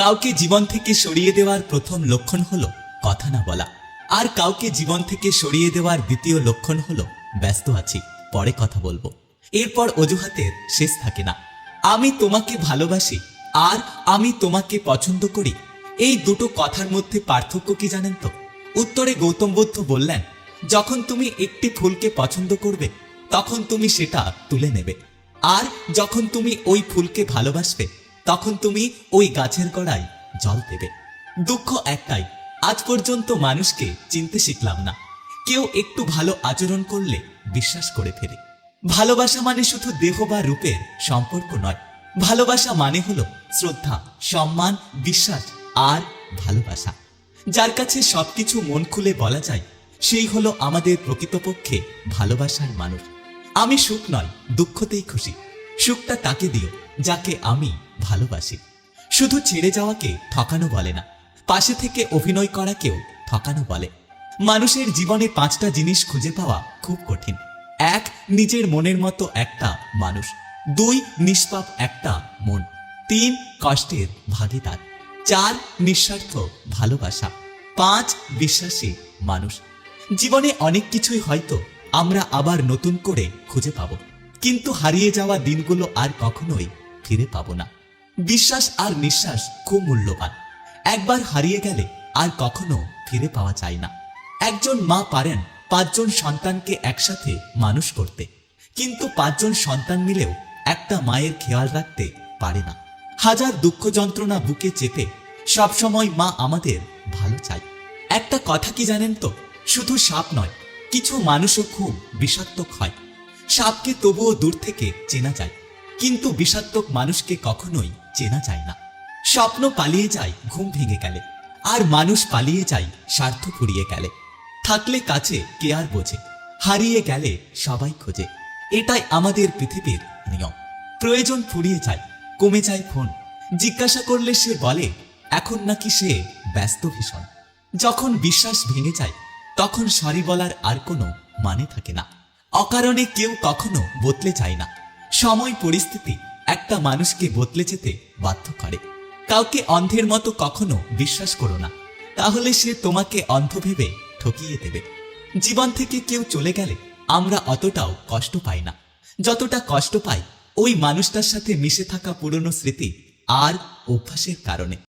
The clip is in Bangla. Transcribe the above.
কাউকে জীবন থেকে সরিয়ে দেওয়ার প্রথম লক্ষণ হলো কথা না বলা, আর কাউকে জীবন থেকে সরিয়ে দেওয়ার দ্বিতীয় লক্ষণ হলো ব্যস্ত আছি, পরে কথা বলবো। এরপর অজুহাতের শেষ থাকে না। আমি তোমাকে ভালোবাসি আর আমি তোমাকে পছন্দ করি, এই দুটো কথার মধ্যে পার্থক্য কি জানেন তো? উত্তরে গৌতম বুদ্ধ বললেন, যখন তুমি একটি ফুলকে পছন্দ করবে তখন তুমি সেটা তুলে নেবে, আর যখন তুমি ওই ফুলকে ভালোবাসবে তখন তুমি ওই গাছের গোড়ায় জল দেবে। দুঃখ একটাই, আজ পর্যন্ত মানুষকে চিনতে শিখলাম না। কেউ একটু ভালো আচরণ করলে বিশ্বাস করে ফেলে। ভালোবাসা মানে শুধু দেহ বা রূপের সম্পর্ক নয়, ভালোবাসা মানে হলো শ্রদ্ধা, সম্মান, বিশ্বাস আর ভালোবাসা। যার কাছে সবকিছু মন খুলে বলা যায় সেই হলো আমাদের প্রকৃতপক্ষে ভালোবাসার মানুষ। আমি সুখ নয়, দুঃখতেই খুশি। সুখটা তাকে দিও যাকে আমি ভালোবাসি। শুধু ছেড়ে যাওয়াকে ঠকানো বলে না, পাশে থেকে অভিনয় করাকেও ঠকানো বলে। মানুষের জীবনে 5টা জিনিস খুঁজে পাওয়া খুব কঠিন। 1. নিজের মনের মতো একটা মানুষ। 2. নিষ্পাপ একটা মন। 3. কষ্টের ভাগিদার। 4. নিঃস্বার্থ ভালোবাসা। 5. বিশ্বাসী মানুষ। জীবনে অনেক কিছুই হয়তো আমরা আবার নতুন করে খুঁজে পাব, কিন্তু হারিয়ে যাওয়া দিনগুলো আর কখনোই ফিরে পাবো না। বিশ্বাস আর নিঃশ্বাস খুব মূল্যবান। একবার হারিয়ে গেলে আর কখনো ফিরে পাওয়া যায় না। একজন মা পারেন 5 জন সন্তানকে একসাথে মানুষ করতে, কিন্তু 5 জন সন্তান মিলেও একটা মায়ের খেয়াল রাখতে পারে না। হাজার দুঃখ যন্ত্রণা বুকে চেপে সবসময় মা আমাদের ভালো চায়। একটা কথা কি জানেন তো? শুধু সাপ নয়, কিছু মানুষও খুব বিষাক্তক হয়। সাপকে তবুও দূর থেকে চেনা যায়, কিন্তু বিষাক্তক মানুষকে কখনোই চেনা যায় না। স্বপ্ন পালিয়ে যায় ঘুম ভেঙে গেলে, আর মানুষ পালিয়ে যায় স্বার্থ ফুরিয়ে গেলে। থাকলে কাছে কে আর বোঝে, হারিয়ে গেলে সবাই খোঁজে। এটাই আমাদের পৃথিবীর নিয়ম। প্রয়োজন ফুরিয়ে যায়, কমে যায় ফোন। জিজ্ঞাসা করলে সে বলে এখন নাকি সে ব্যস্ত ভীষণ। যখন বিশ্বাস ভেঙে যায় তখন সরি বলার আর কোনো মানে থাকে না। অকারণে কেউ কখনো বদলে যায় না। সময় পরিস্থিতি একটা মানুষকে বদলে যেতে বাধ্য করে। কাউকে অন্ধের মতো কখনো বিশ্বাস করো না, তাহলে সে তোমাকে অন্ধ ভেবে ঠকিয়ে দেবে। জীবন থেকে কেউ চলে গেলে আমরা অতটাও কষ্ট পাই না, যতটা কষ্ট পাই ওই মানুষটার সাথে মিশে থাকা পুরনো স্মৃতি আর অভ্যাসের কারণে।